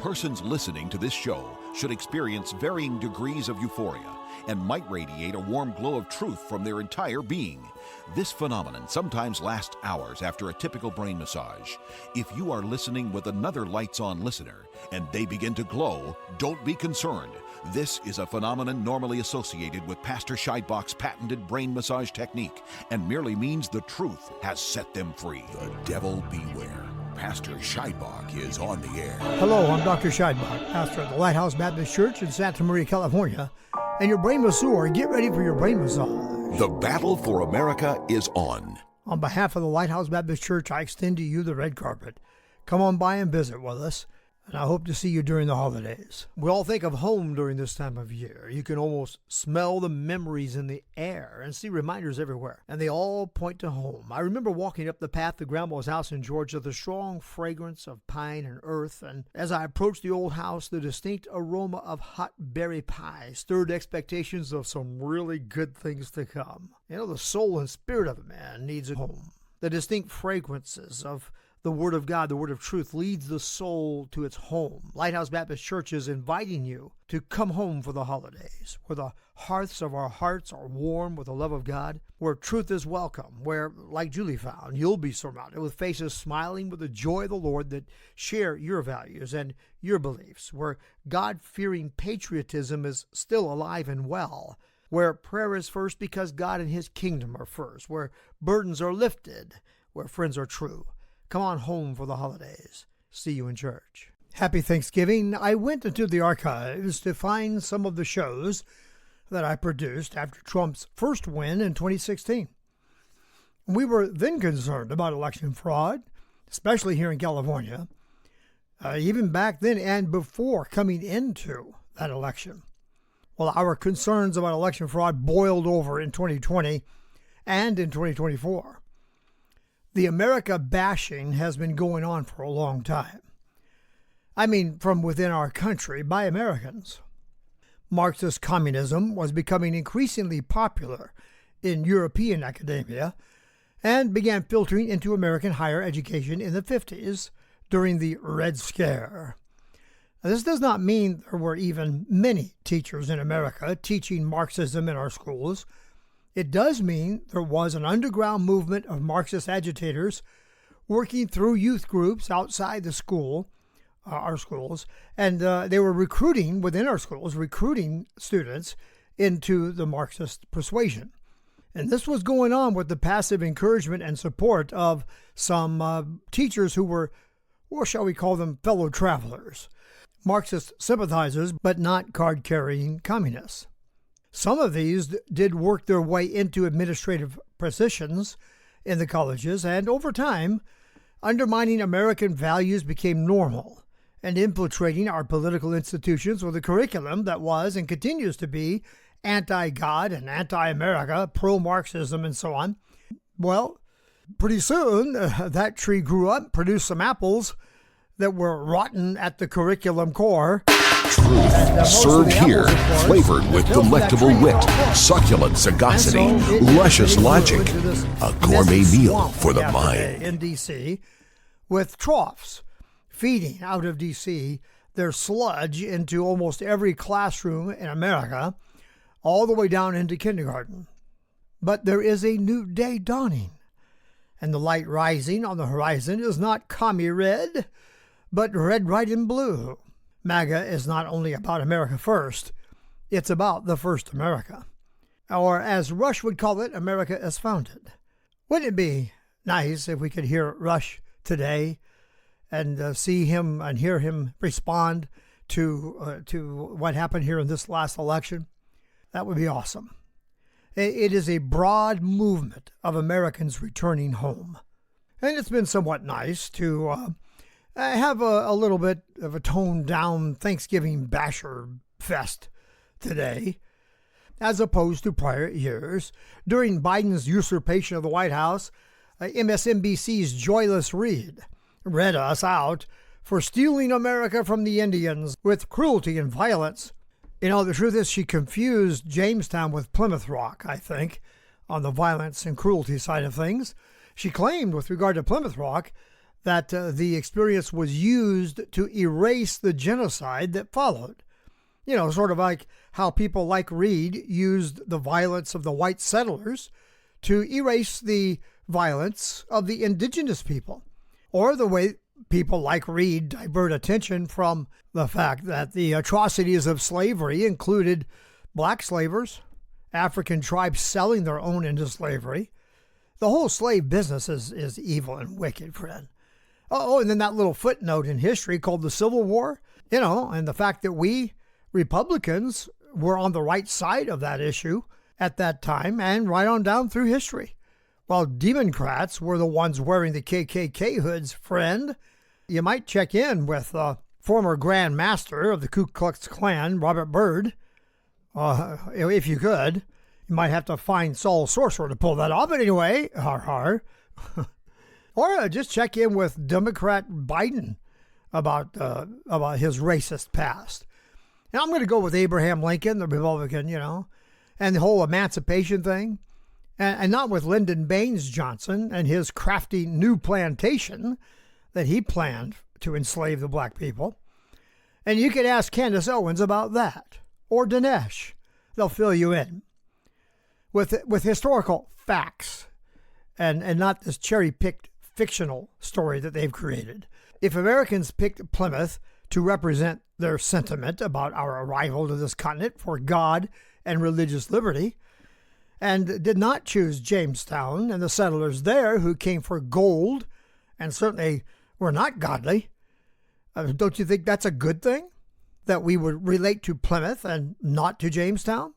Persons listening to this show should experience varying degrees of euphoria and might radiate a warm glow of truth from their entire being. This phenomenon sometimes lasts hours after a typical brain massage. If you are listening with another lights-on listener and they begin to glow, don't be concerned. This is a phenomenon normally associated with Pastor Scheidbach's patented brain massage technique and merely means the truth has set them free. The devil beware. Pastor Scheidbach is on the air. Hello, I'm Dr. Scheidbach, pastor at the Lighthouse Baptist Church in Santa Maria, California. And your brain masseur, get ready for your brain massage. The battle for America is on. On behalf of the Lighthouse Baptist Church, I extend to you the red carpet. Come on by and visit with us. And I hope to see you during the holidays. We all think of home during this time of year. You can almost smell the memories in the air and see reminders everywhere. And they all point to home. I remember walking up the path to Grandma's house in Georgia, the strong fragrance of pine and earth. And as I approached the old house, the distinct aroma of hot berry pie stirred expectations of some really good things to come. You know, the soul and spirit of a man needs a home. The distinct fragrances of the Word of God, the Word of Truth, leads the soul to its home. Lighthouse Baptist Church is inviting you to come home for the holidays, where the hearths of our hearts are warm with the love of God, where truth is welcome, where, like Julie found, you'll be surrounded with faces smiling with the joy of the Lord that share your values and your beliefs, where God-fearing patriotism is still alive and well, where prayer is first because God and His kingdom are first, where burdens are lifted, where friends are true. Come on home for the holidays. See you in church. Happy Thanksgiving. I went into the archives to find some of the shows that I produced after Trump's first win in 2016. We were then concerned about election fraud, especially here in California, even back then and before coming into that election. Well, our concerns about election fraud boiled over in 2020 and in 2024. The America bashing has been going on for a long time. I mean, from within our country by Americans. Marxist communism was becoming increasingly popular in European academia and began filtering into American higher education in the 50s during the Red Scare. Now, this does not mean there were even many teachers in America teaching Marxism in our schools. It does mean there was an underground movement of Marxist agitators working through youth groups outside the school, our schools, and they were recruiting within our schools, recruiting students into the Marxist persuasion. And this was going on with the passive encouragement and support of some teachers who were, or shall we call them, fellow travelers, Marxist sympathizers, but not card-carrying communists. Some of these did work their way into administrative positions in the colleges, and over time, undermining American values became normal, and infiltrating our political institutions with a curriculum that was and continues to be anti-God and anti-America, pro-Marxism, and so on. Well, pretty soon, that tree grew up, produced some apples that were rotten at the curriculum core. Truth served here, flavored with delectable wit, succulent sagacity, luscious logic, a gourmet meal for the mind. In D.C., with troughs feeding out of D.C. their sludge into almost every classroom in America, all the way down into kindergarten. But there is a new day dawning, and the light rising on the horizon is not commie red, but red, white, and blue. MAGA is not only about America first, it's about the first America. Or as Rush would call it, America as founded. Wouldn't it be nice if we could hear Rush today and see him and hear him respond to what happened here in this last election? That would be awesome. It is a broad movement of Americans returning home. And it's been somewhat nice to have a little bit of a toned-down Thanksgiving basher fest today, as opposed to prior years. During Biden's usurpation of the White House, MSNBC's joyless Reid read us out for stealing America from the Indians with cruelty and violence. You know, the truth is she confused Jamestown with Plymouth Rock, I think, on the violence and cruelty side of things. She claimed with regard to Plymouth Rock that the experience was used to erase the genocide that followed. You know, sort of like how people like Reid used the violence of the white settlers to erase the violence of the indigenous people, or the way people like Reid divert attention from the fact that the atrocities of slavery included black slavers, African tribes selling their own into slavery. The whole slave business is evil and wicked, friend. Oh, and then that little footnote in history called the Civil War, you know, and the fact that we Republicans were on the right side of that issue at that time and right on down through history. While Democrats were the ones wearing the KKK hoods, friend. You might check in with former Grand Master of the Ku Klux Klan, Robert Byrd. If you could. You might have to find Saul Sorcerer to pull that off. But anyway, har. Or just check in with Democrat Biden about his racist past. And I'm going to go with Abraham Lincoln, the Republican, you know, and the whole emancipation thing. And not with Lyndon Baines Johnson and his crafty new plantation that he planned to enslave the black people. And you could ask Candace Owens about that, or Dinesh. They'll fill you in with historical facts and not this cherry-picked fictional story that they've created. If Americans picked Plymouth to represent their sentiment about our arrival to this continent for God and religious liberty, and did not choose Jamestown and the settlers there who came for gold and certainly were not godly, don't you think that's a good thing? That we would relate to Plymouth and not to Jamestown?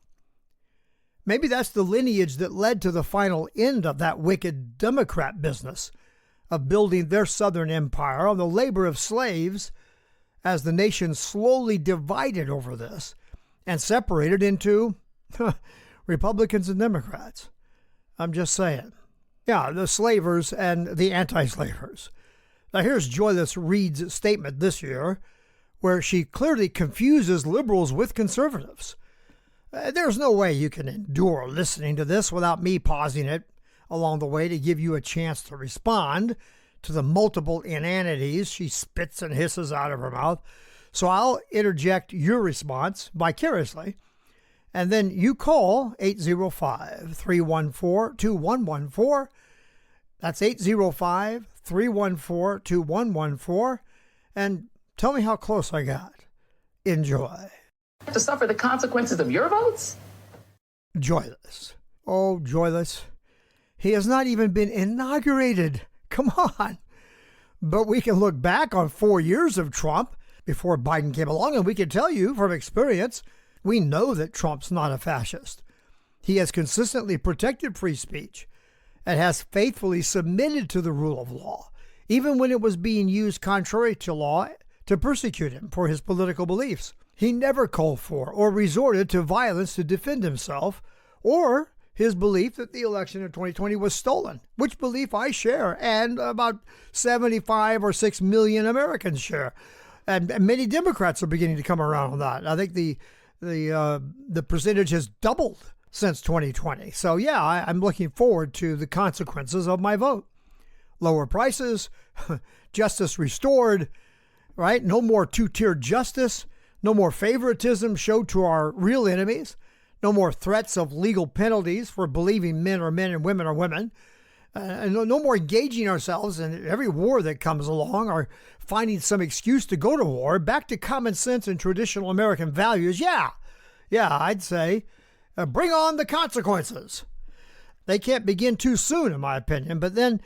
Maybe that's the lineage that led to the final end of that wicked Democrat business of building their southern empire on the labor of slaves as the nation slowly divided over this and separated into Republicans and Democrats. I'm just saying. Yeah, the slavers and the anti-slavers. Now here's Joyless Reid's statement this year, where she clearly confuses liberals with conservatives. There's no way you can endure listening to this without me pausing it along the way to give you a chance to respond to the multiple inanities she spits and hisses out of her mouth. So I'll interject your response vicariously, and then you call 805-314-2114. That's 805-314-2114, and tell me how close I got. Enjoy. To suffer the consequences of your votes? Joyless. Oh, Joyless. He has not even been inaugurated. Come on. But we can look back on 4 years of Trump before Biden came along, and we can tell you from experience, we know that Trump's not a fascist. He has consistently protected free speech and has faithfully submitted to the rule of law, even when it was being used contrary to law to persecute him for his political beliefs. He never called for or resorted to violence to defend himself or his belief that the election of 2020 was stolen, which belief I share and about 75 or 6 million Americans share. And many Democrats are beginning to come around on that. I think the percentage has doubled since 2020. So yeah, I'm looking forward to the consequences of my vote. Lower prices, justice restored, right? No more two-tiered justice. No more favoritism showed to our real enemies. No more threats of legal penalties for believing men are men and women are women. And no more engaging ourselves in every war that comes along or finding some excuse to go to war. Back to common sense and traditional American values. Yeah, I'd say bring on the consequences. They can't begin too soon, in my opinion. But then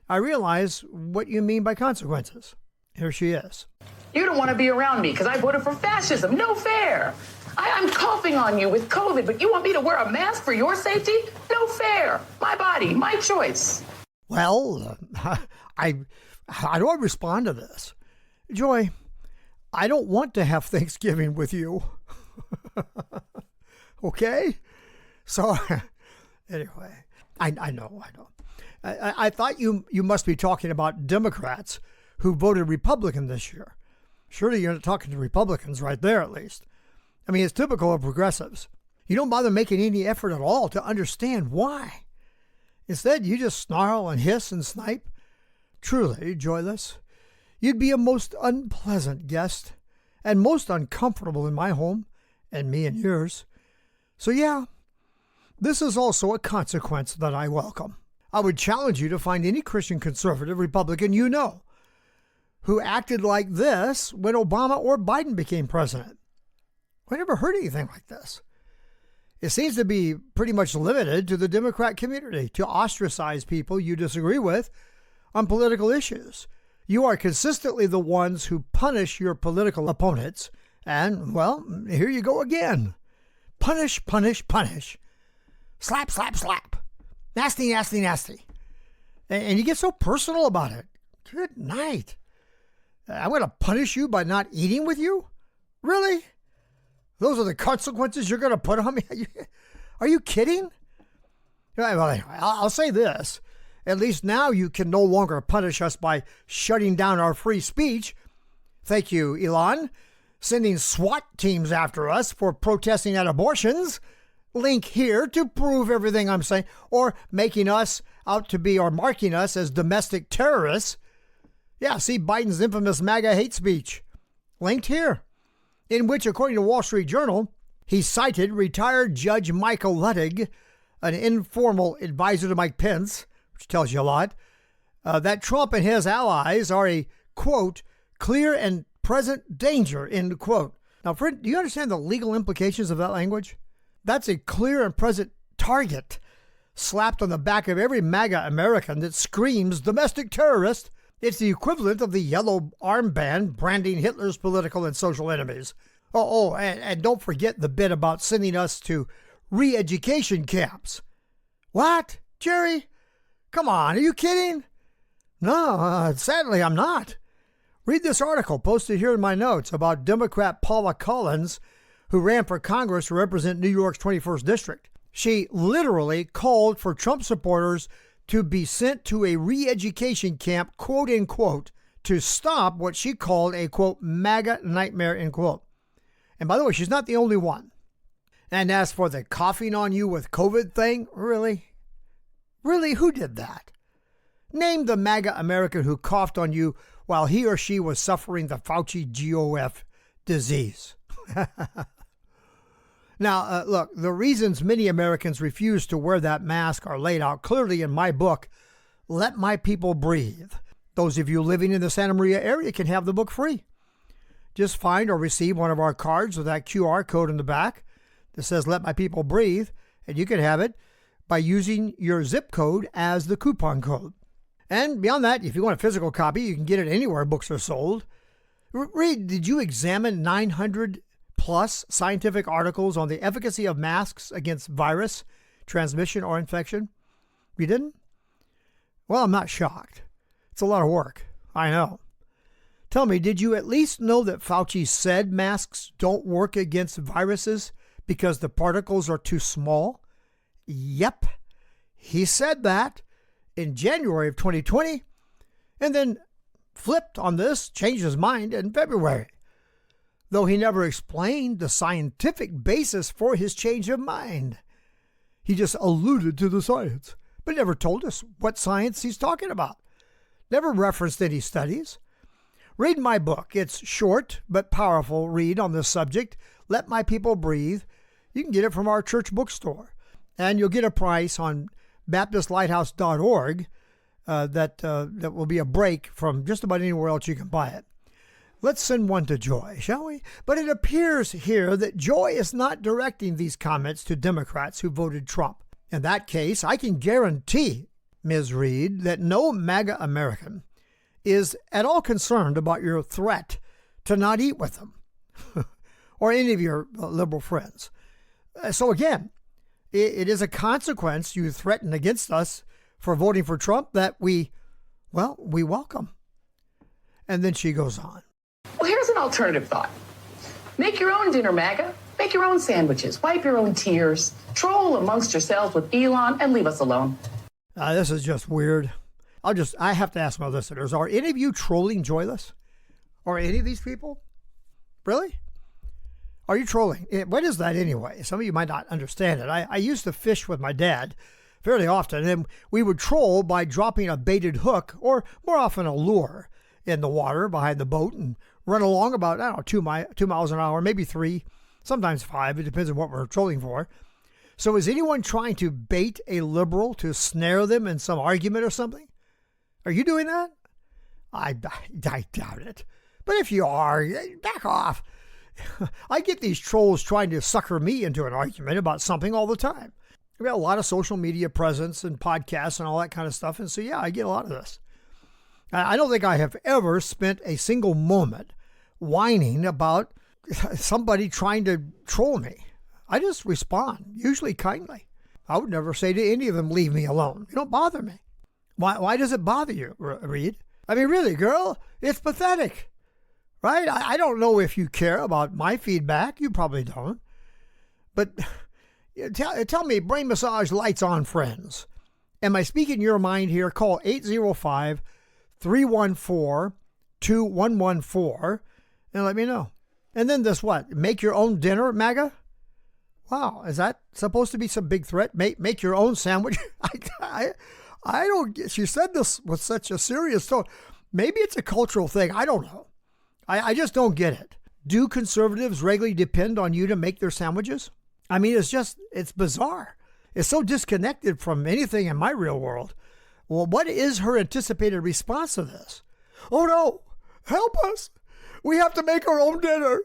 I realize what you mean by consequences. Here she is. You don't want to be around me because I voted for fascism. No fair. I'm coughing on you with COVID, but you want me to wear a mask for your safety? No fair. My body, my choice. Well, how do I respond to this? Joy, I don't want to have Thanksgiving with you. Okay? So, anyway, I know. I thought you must be talking about Democrats who voted Republican this year. Surely you're not talking to Republicans right there, at least. I mean, it's typical of progressives. You don't bother making any effort at all to understand why. Instead, you just snarl and hiss and snipe, Truly, Joyless, you'd be a most unpleasant guest and most uncomfortable in my home and me in yours. So yeah, this is also a consequence that I welcome. I would challenge you to find any Christian conservative Republican you know who acted like this when Obama or Biden became president. I never heard anything like this. It seems to be pretty much limited to the Democrat community to ostracize people you disagree with on political issues. You are consistently the ones who punish your political opponents. And, well, here you go again. Punish, punish, punish. Slap, slap, slap. Nasty, nasty, nasty. And you get so personal about it. Good night. I'm going to punish you by not eating with you? Really? Those are the consequences you're going to put on me? Are you kidding? Well, anyway, I'll say this. At least now you can no longer punish us by shutting down our free speech. Thank you, Elon. Sending SWAT teams after us for protesting at abortions. Link here to prove everything I'm saying. Or making us out to be or marking us as domestic terrorists. Yeah, see Biden's infamous MAGA hate speech. Linked here. In which, according to Wall Street Journal, he cited retired Judge Michael Luttig, an informal advisor to Mike Pence, which tells you a lot, that Trump and his allies are a, quote, clear and present danger, end quote. Now, friend, do you understand the legal implications of that language? That's a clear and present target slapped on the back of every MAGA American that screams domestic terrorist. It's the equivalent of the yellow armband branding Hitler's political and social enemies. And don't forget the bit about sending us to re-education camps. What? Jerry? Come on, are you kidding? No, sadly I'm not. Read this article posted here in my notes about Democrat Paula Collins, who ran for Congress to represent New York's 21st District. She literally called for Trump supporters to be sent to a re-education camp, quote unquote, to stop what she called a, quote, MAGA nightmare, end quote. And by the way, she's not the only one. And as for the coughing on you with COVID thing, really? Really, who did that? Name the MAGA American who coughed on you while he or she was suffering the Fauci GOF disease. Now, look, the reasons many Americans refuse to wear that mask are laid out clearly in my book, Let My People Breathe. Those of you living in the Santa Maria area can have the book free. Just find or receive one of our cards with that QR code in the back that says Let My People Breathe, and you can have it by using your zip code as the coupon code. And beyond that, if you want a physical copy, you can get it anywhere books are sold. Reid, did you examine 900 plus scientific articles on the efficacy of masks against virus transmission or infection? You didn't? Well, I'm not shocked. It's a lot of work. I know. Tell me, did you at least know that Fauci said masks don't work against viruses because the particles are too small? Yep. He said that in January of 2020 and then flipped on this, changed his mind in February. Though he never explained the scientific basis for his change of mind. He just alluded to the science, but never told us what science he's talking about. Never referenced any studies. Read my book. It's short but powerful read on this subject, Let My People Breathe. You can get it from our church bookstore. And you'll get a price on BaptistLighthouse.org that will be a break from just about anywhere else you can buy it. Let's send one to Joy, shall we? But it appears here that Joy is not directing these comments to Democrats who voted Trump. In that case, I can guarantee, Ms. Reid, that no MAGA American is at all concerned about your threat to not eat with them or any of your liberal friends. So again, it is a consequence you threaten against us for voting for Trump that we welcome. And then she goes on. Well, here's an alternative thought. Make your own dinner, MAGA. Make your own sandwiches. Wipe your own tears. Troll amongst yourselves with Elon and leave us alone. This is just weird. I have to ask my listeners, are any of you trolling Joyless? Or any of these people? Really? Are you trolling? What is that anyway? Some of you might not understand it. I used to fish with my dad fairly often, and we would troll by dropping a baited hook, or more often a lure, in the water behind the boat and run along about, 2 miles an hour, maybe 3, sometimes 5. It depends on what we're trolling for. So is anyone trying to bait a liberal to snare them in some argument or something? Are you doing that? I doubt it. But if you are, back off. I get these trolls trying to sucker me into an argument about something all the time. I've got a lot of social media presence and podcasts and all that kind of stuff. And so, yeah, I get a lot of this. I don't think I have ever spent a single moment whining about somebody trying to troll me. I just respond, usually kindly. I would never say to any of them, leave me alone. You don't bother me. Why does it bother you, Reid? I mean, really, girl, it's pathetic, right? I don't know if you care about my feedback. You probably don't. But tell me, brain massage lights on, friends. Am I speaking your mind here? Call 805-314-2114 and let me know. And then this what? Make your own dinner, MAGA? Wow, is that supposed to be some big threat? Make your own sandwich? I don't get, she said this with such a serious tone. Maybe it's a cultural thing. I don't know. I just don't get it. Do conservatives regularly depend on you to make their sandwiches? I mean, it's bizarre. It's so disconnected from anything in my real world. Well, what is her anticipated response to this? Oh no, help us. We have to make our own dinner.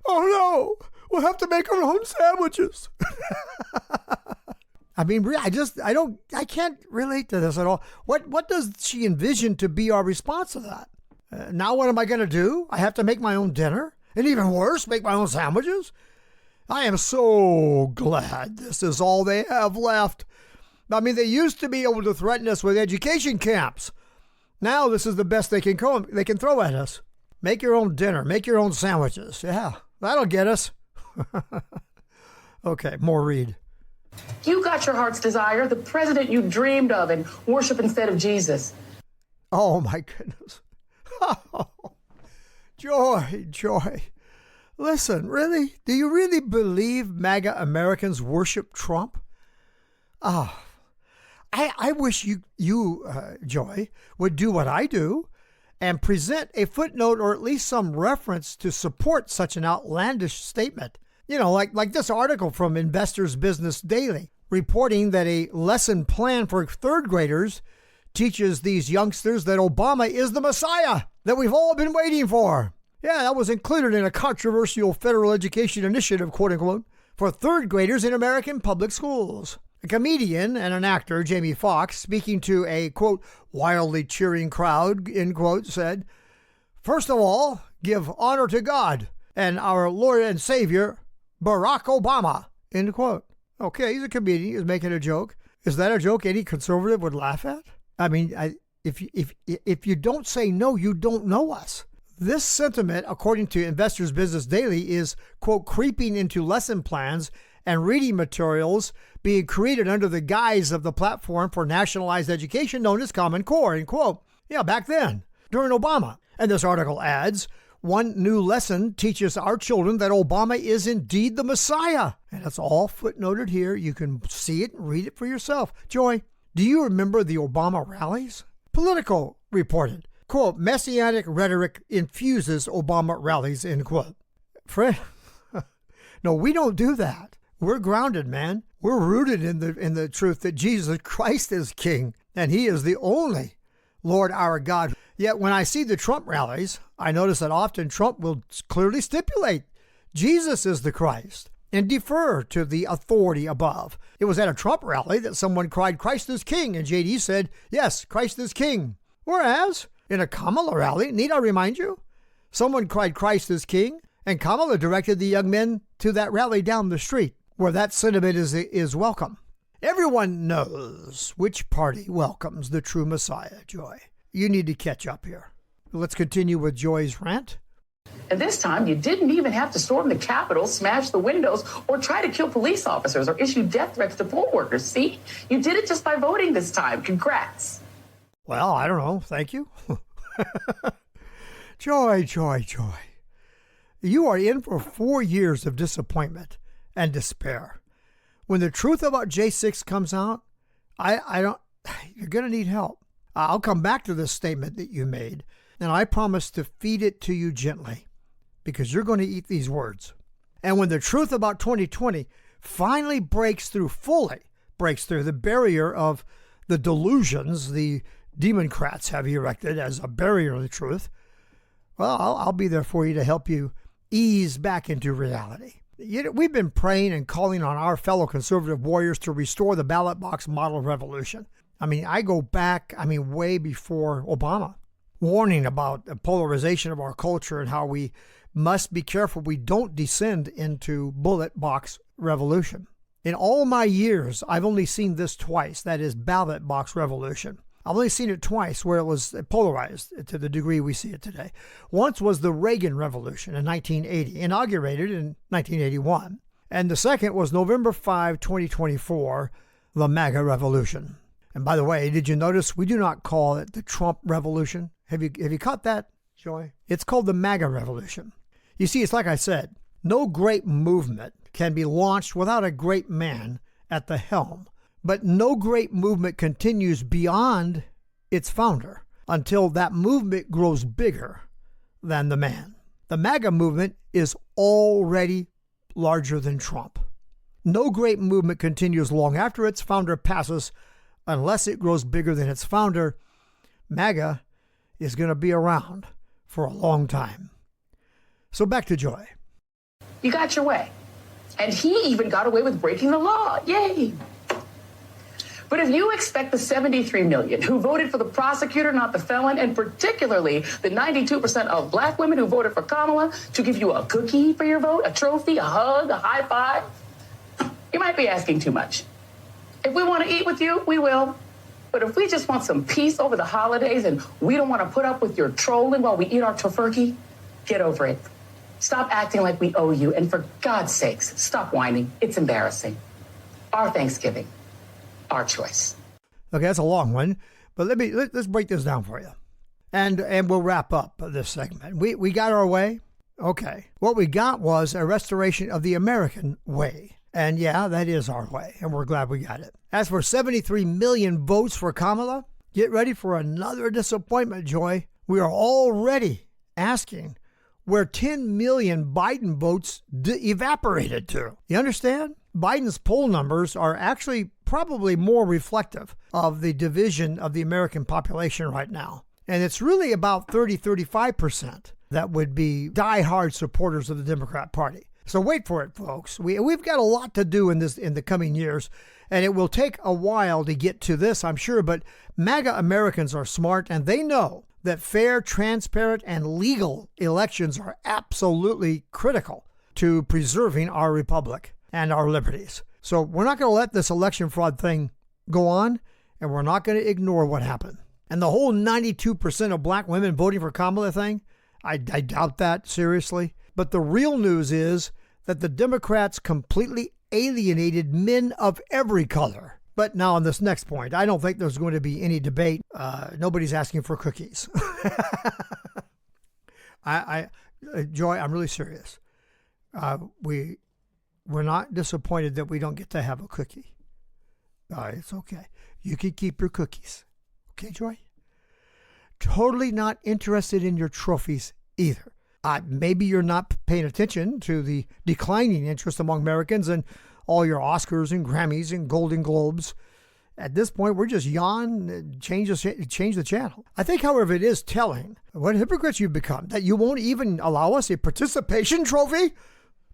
Oh no, we'll have to make our own sandwiches. I mean, I can't relate to this at all. What does she envision to be our response to that? Now what am I going to do? I have to make my own dinner? And even worse, make my own sandwiches? I am so glad this is all they have left. I mean, they used to be able to threaten us with education camps. Now this is the best they can throw at us. Make your own dinner. Make your own sandwiches. Yeah, that'll get us. Okay, more Reid. You got your heart's desire, the president you dreamed of, and worship instead of Jesus. Oh, my goodness. Oh, Joy. Listen, really? Do you really believe MAGA Americans worship Trump? Oh, I wish you, Joy, would do what I do and present a footnote or at least some reference to support such an outlandish statement. You know, like this article from Investors Business Daily, reporting that a lesson plan for third graders teaches these youngsters that Obama is the Messiah that we've all been waiting for. Yeah, that was included in a controversial federal education initiative, quote unquote, for third graders in American public schools. A comedian and an actor, Jamie Foxx, speaking to a, quote, wildly cheering crowd, end quote, said, "First of all, give honor to God and our Lord and Savior, Barack Obama," end quote. Okay, he's a comedian. He's making a joke. Is that a joke any conservative would laugh at? I mean, if you don't say no, you don't know us. This sentiment, according to Investors Business Daily, is, quote, creeping into lesson plans and reading materials being created under the guise of the platform for nationalized education known as Common Core, end quote. Yeah, back then, during Obama. And this article adds, one new lesson teaches our children that Obama is indeed the Messiah. And it's all footnoted here. You can see it and read it for yourself. Joy, do you remember the Obama rallies? Politico reported, quote, messianic rhetoric infuses Obama rallies, end quote. Friend, no, we don't do that. We're grounded, man. We're rooted in the truth that Jesus Christ is King and he is the only Lord our God. Yet when I see the Trump rallies, I notice that often Trump will clearly stipulate Jesus is the Christ and defer to the authority above. It was at a Trump rally that someone cried, "Christ is King," and JD said, "Yes, Christ is King." Whereas in a Kamala rally, need I remind you, someone cried, "Christ is King," and Kamala directed the young men to that rally down the street where that sentiment is welcome. Everyone knows which party welcomes the true Messiah, Joy. You need to catch up here. Let's continue with Joy's rant. And this time, you didn't even have to storm the Capitol, smash the windows, or try to kill police officers or issue death threats to poll workers. See? You did it just by voting this time. Congrats. Well, I don't know. Thank you. Joy. You are in for 4 years of disappointment and despair. When the truth about J6 comes out, I don't, you're going to need help. I'll come back to this statement that you made, and I promise to feed it to you gently, because you're going to eat these words. And when the truth about 2020 finally breaks through the barrier of the delusions the Democrats have erected as a barrier to the truth, well, I'll be there for you to help you ease back into reality. We've been praying and calling on our fellow conservative warriors to restore the ballot box model revolution. I mean, I go back, way before Obama, warning about the polarization of our culture and how we must be careful we don't descend into bullet box revolution. In all my years, I've only seen this twice, that is ballot box revolution. I've only seen it twice where it was polarized to the degree we see it today. Once was the Reagan Revolution in 1980, inaugurated in 1981. And the second was November 5, 2024, the MAGA Revolution. And by the way, did you notice we do not call it the Trump Revolution? Have you caught that, Joy? It's called the MAGA Revolution. You see, it's like I said, no great movement can be launched without a great man at the helm. But no great movement continues beyond its founder until that movement grows bigger than the man. The MAGA movement is already larger than Trump. No great movement continues long after its founder passes unless it grows bigger than its founder. MAGA is going to be around for a long time. So back to Joy. You got your way. And he even got away with breaking the law. Yay. But if you expect the 73 million who voted for the prosecutor, not the felon, and particularly the 92% of black women who voted for Kamala to give you a cookie for your vote, a trophy, a hug, a high five, you might be asking too much. If we want to eat with you, we will. But if we just want some peace over the holidays and we don't want to put up with your trolling while we eat our tofurkey, get over it. Stop acting like we owe you. And for God's sakes, stop whining. It's embarrassing. Our Thanksgiving. Our choice. Okay, that's a long one, but let's break this down for you, and we'll wrap up this segment. We got our way. Okay, what we got was a restoration of the American way, and yeah, that is our way, and we're glad we got it. As for 73 million votes for Kamala, get ready for another disappointment, Joy. We are already asking where 10 million Biden votes evaporated to. You understand? Biden's poll numbers are actually probably more reflective of the division of the American population right now. And it's really about 35% that would be diehard supporters of the Democrat Party. So wait for it, folks. We've got a lot to do in the coming years, and it will take a while to get to this, I'm sure. But MAGA Americans are smart, and they know that fair, transparent, and legal elections are absolutely critical to preserving our republic and our liberties. So we're not going to let this election fraud thing go on, and we're not going to ignore what happened. And the whole 92% of black women voting for Kamala thing, I doubt that, seriously. But the real news is that the Democrats completely alienated men of every color. But now on this next point, I don't think there's going to be any debate. Nobody's asking for cookies. Joy, I'm really serious. We're not disappointed that we don't get to have a cookie. It's okay. You can keep your cookies. Okay, Joy? Totally not interested in your trophies either. Maybe you're not paying attention to the declining interest among Americans and all your Oscars and Grammys and Golden Globes. At this point, we're just change the channel. I think, however, it is telling what hypocrites you've become, that you won't even allow us a participation trophy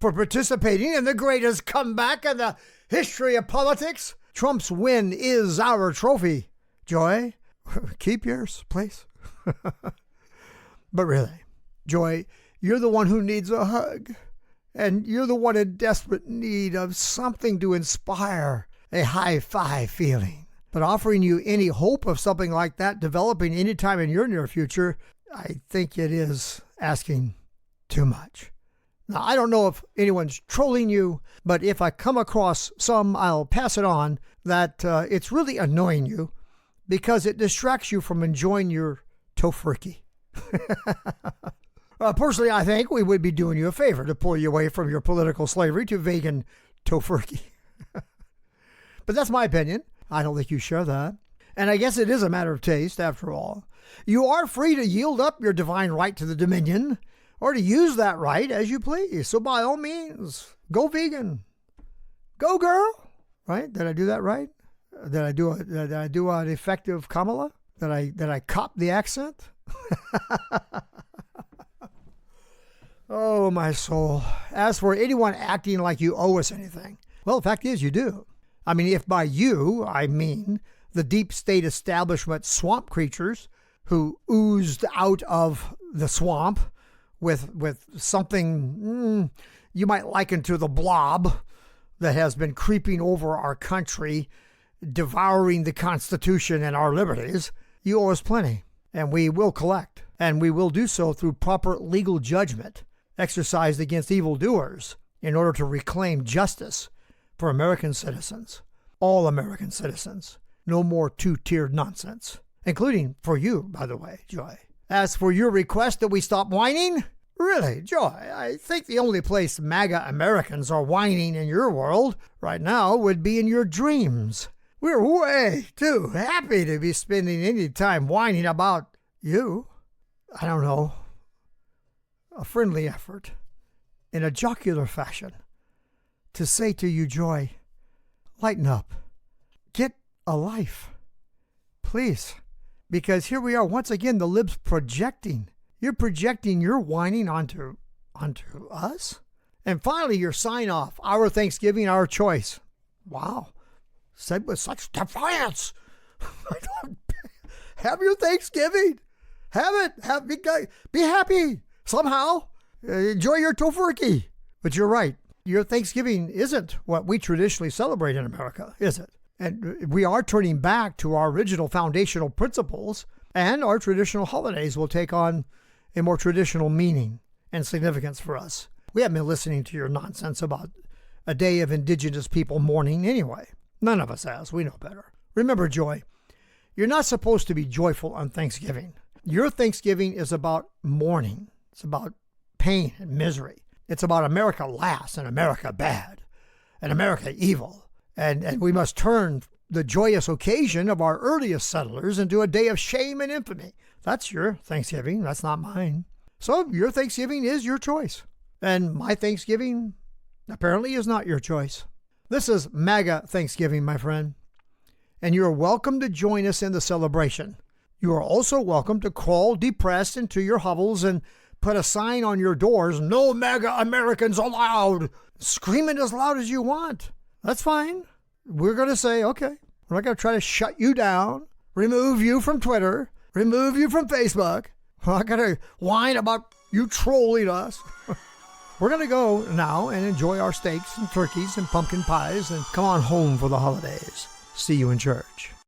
for participating in the greatest comeback in the history of politics. Trump's win is our trophy. Joy, keep yours, please. But really, Joy, you're the one who needs a hug. And you're the one in desperate need of something to inspire a high five feeling. But offering you any hope of something like that developing anytime in your near future, I think it is asking too much. Now, I don't know if anyone's trolling you, but if I come across some, I'll pass it on that it's really annoying you because it distracts you from enjoying your tofurkey. Personally, I think we would be doing you a favor to pull you away from your political slavery to vegan tofurkey. But that's my opinion. I don't think you share that. And I guess it is a matter of taste, after all. You are free to yield up your divine right to the dominion, or to use that right as you please. So by all means, go vegan. Go, girl. Right? Did I do that right? Did I do an effective Kamala? Did I cop the accent? Oh, my soul. As for anyone acting like you owe us anything, well, the fact is you do. I mean, if by you, I mean the deep state establishment swamp creatures who oozed out of the swamp with something you might liken to the blob that has been creeping over our country, devouring the Constitution and our liberties, you owe us plenty, and we will collect, and we will do so through proper legal judgment exercised against evildoers in order to reclaim justice for American citizens, all American citizens. No more two-tiered nonsense, including for you, by the way, Joy. As for your request that we stop whining, really, Joy, I think the only place MAGA Americans are whining in your world right now would be in your dreams. We're way too happy to be spending any time whining about you. I don't know. A friendly effort in a jocular fashion to say to you, Joy, lighten up. Get a life. Please. Because here we are once again, the libs projecting. You're projecting your whining onto us. And finally, your sign off. Our Thanksgiving, our choice. Wow. Said with such defiance. Have your Thanksgiving. Have it. Be happy. Somehow, enjoy your tofurkey. But you're right. Your Thanksgiving isn't what we traditionally celebrate in America, is it? And we are turning back to our original foundational principles, and our traditional holidays will take on a more traditional meaning and significance for us. We haven't been listening to your nonsense about a day of indigenous people mourning anyway. None of us has. We know better. Remember, Joy, you're not supposed to be joyful on Thanksgiving. Your Thanksgiving is about mourning. It's about pain and misery. It's about America last and America bad and America evil. And we must turn the joyous occasion of our earliest settlers into a day of shame and infamy. That's your Thanksgiving. That's not mine. So your Thanksgiving is your choice. And my Thanksgiving apparently is not your choice. This is MAGA Thanksgiving, my friend. And you are welcome to join us in the celebration. You are also welcome to crawl depressed into your hovels and put a sign on your doors, "No MAGA Americans allowed." Scream it as loud as you want. That's fine. We're going to say, okay, we're not going to try to shut you down, remove you from Twitter, remove you from Facebook. We're not going to whine about you trolling us. We're going to go now and enjoy our steaks and turkeys and pumpkin pies and come on home for the holidays. See you in church.